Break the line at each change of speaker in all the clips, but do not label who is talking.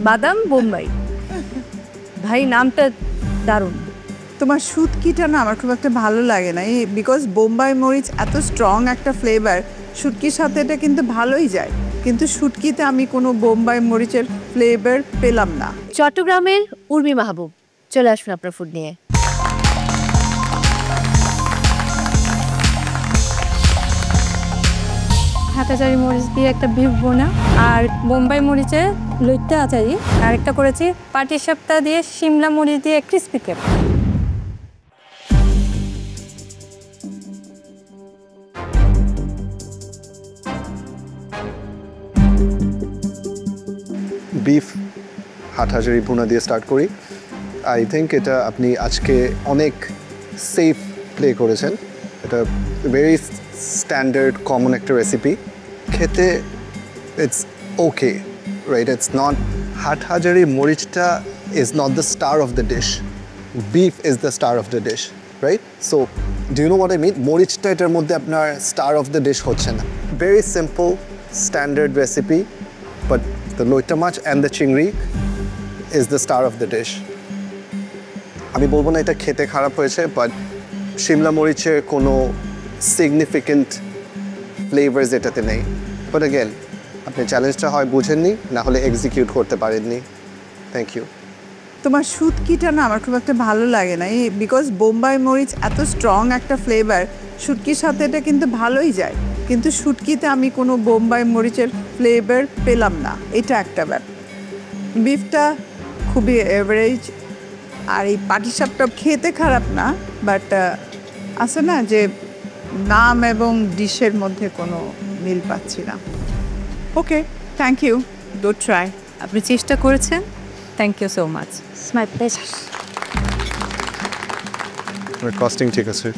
বাদাম বোম্বাই। ভাই নামটা দারুণ।
তোমার শুটকিটা না আমার খুব একটা ভালো লাগে না, বিকজ বোম্বাই মরিচ এত স্ট্রং একটা ফ্লেভার, শুটকির সাথে এটা কিন্তু ভালোই যায়, কিন্তু শুটকিতে আমি কোনো বোম্বাই মরিচের ফ্লেভার পেলাম না।
চট্টগ্রামের উর্মি মাহবুব, চলে আসুন আপনার ফুড নিয়ে।
হাটাচারি মরিচ দিয়ে একটা বিফ বোনা, আর বোম্বাই মরিচের লইট্টা আচারি, আর একটা করেছি পাটিসাপটা দিয়ে শিমলা মরিচ দিয়ে ক্রিসপি কেক।
বিফ হাটহাজারি ভুনা দিয়ে স্টার্ট করি। আই থিঙ্ক এটা আপনি আজকে অনেক সেফ প্লে করেছেন। এটা ভেরি স্ট্যান্ডার্ড কমন একটা রেসিপি, খেতে it's okay, right? It's not, Hathazari মরিচটা is not the star of the dish, beef is the star of the dish, right? So do you know what I mean? মরিচটা এটার মধ্যে আপনার star of the dish হচ্ছে না। Very simple standard recipe, but the loita mach and the chingri is the star of the dish. আমি বলবো না এটা খেতে খারাপ হয়েছে, বাট শিমলা মরিচের কোনো সিগনিফিকেন্ট ফ্লেভার্স এটাতে নেই। বাট অ্যাগেন আপনি চ্যালেঞ্জটা হয় বুঝেননি, না হলে এক্সিকিউট করতে পারেননি। Thank you.
তোমার শুটকিটা না আমার খুব একটা ভালো লাগে না, বিকজ বোম্বাই মরিচ এত স্ট্রং একটা ফ্লেভার, শুটকির সাথে এটা কিন্তু ভালোই যায়, কিন্তু শুটকিতে আমি কোনো বোম্বাই মরিচের ফ্লেভার পেলাম না, এটা একটা ব্যাপার। বিফটা খুবই এভারেজ, আর এই পাটিসাপটা খেতে খারাপ না, বাট আছে না যে নাম এবং ডিশের মধ্যে কোনো মিল পাচ্ছি না। Okay, thank you, good try.
আপনি চেষ্টা করেছেন, thank you so much.
It's my pleasure.
Costing ঠিক আছে।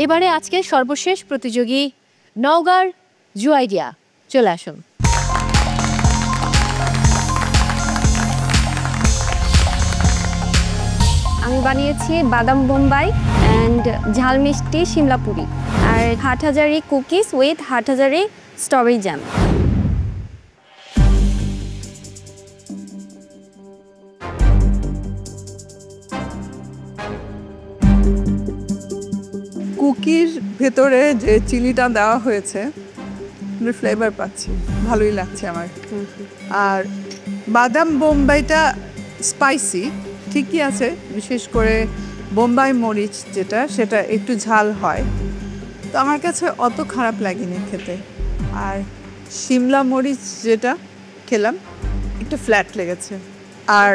এবারে আজকের সর্বশেষ প্রতিযোগী নওগাঁর জুয়াইডিয়া, চলে আসুন।
আমি বানিয়েছি বাদাম বোম্বাই অ্যান্ড ঝাল মিষ্টি শিমলা পুরি, আর Hathazari cookies with Hathazari strawberry jam.
কুকির ভেতরে যে চিলিটা দেওয়া হয়েছে ফ্লেভার পাচ্ছি, ভালোই লাগছে আমার। আর বাদাম বোম্বাইটা স্পাইসি ঠিকই আছে, বিশেষ করে বোম্বাই মরিচ যেটা, সেটা একটু ঝাল হয়, তো আমার কাছে অত খারাপ লাগেনি খেতে। আর শিমলা মরিচ যেটা খেলাম একটু ফ্ল্যাট লেগেছে, আর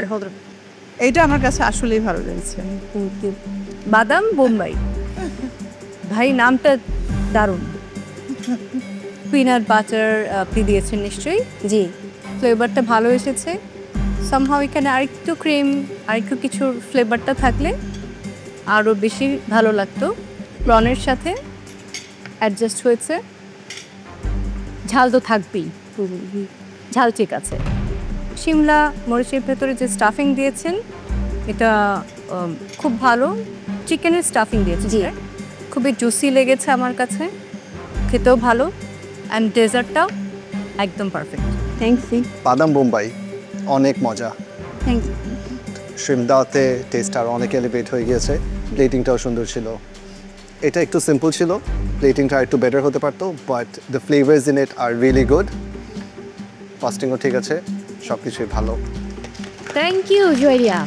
এইটা আমার কাছে আসলেই ভালো লেগেছে।
বাদাম বোম্বাই, ভাই নামটা দারুণ। পিনাট বাটার আপনি দিয়েছেন নিশ্চয়ই? জি, ফ্লেভারটা ভালো এসেছে। সামহাও এখানে আরেকটু ক্রিম, আরেকটু কিছুর ফ্লেভারটা থাকলে আরও বেশি ভালো লাগতো। প্রনের সাথে অ্যাডজাস্ট হয়েছে। ঝাল তো থাকবেই, ঝাল ঠিক আছে। শিমলা মরিচের ভেতরে যে স্টাফিং দিয়েছেন এটা খুব ভালো, চিকেনের স্টাফিং দিয়েছে, জি, খুবই জুসি লেগেছে আমার কাছে, খেতেও ভালো, অ্যান্ড ডেজার্টটাও একদম পারফেক্ট।
Thank you.
বাদাম বোম্বাই অনেক মজা,
থ্যাংক ইউ।
শ্রিমদাতে টেস্ট আর অনেক এলিভেট হয়ে গিয়েছে, প্লেটিংটাও সুন্দর ছিল। এটা একটু সিম্পল ছিল, প্লেটিংটা একটু বেটার হতে পারতো, but the flavours in it are really good. কস্টিংও ঠিক আছে, সব কিছুই ভালো।
Thank you জুয়াইডিয়া।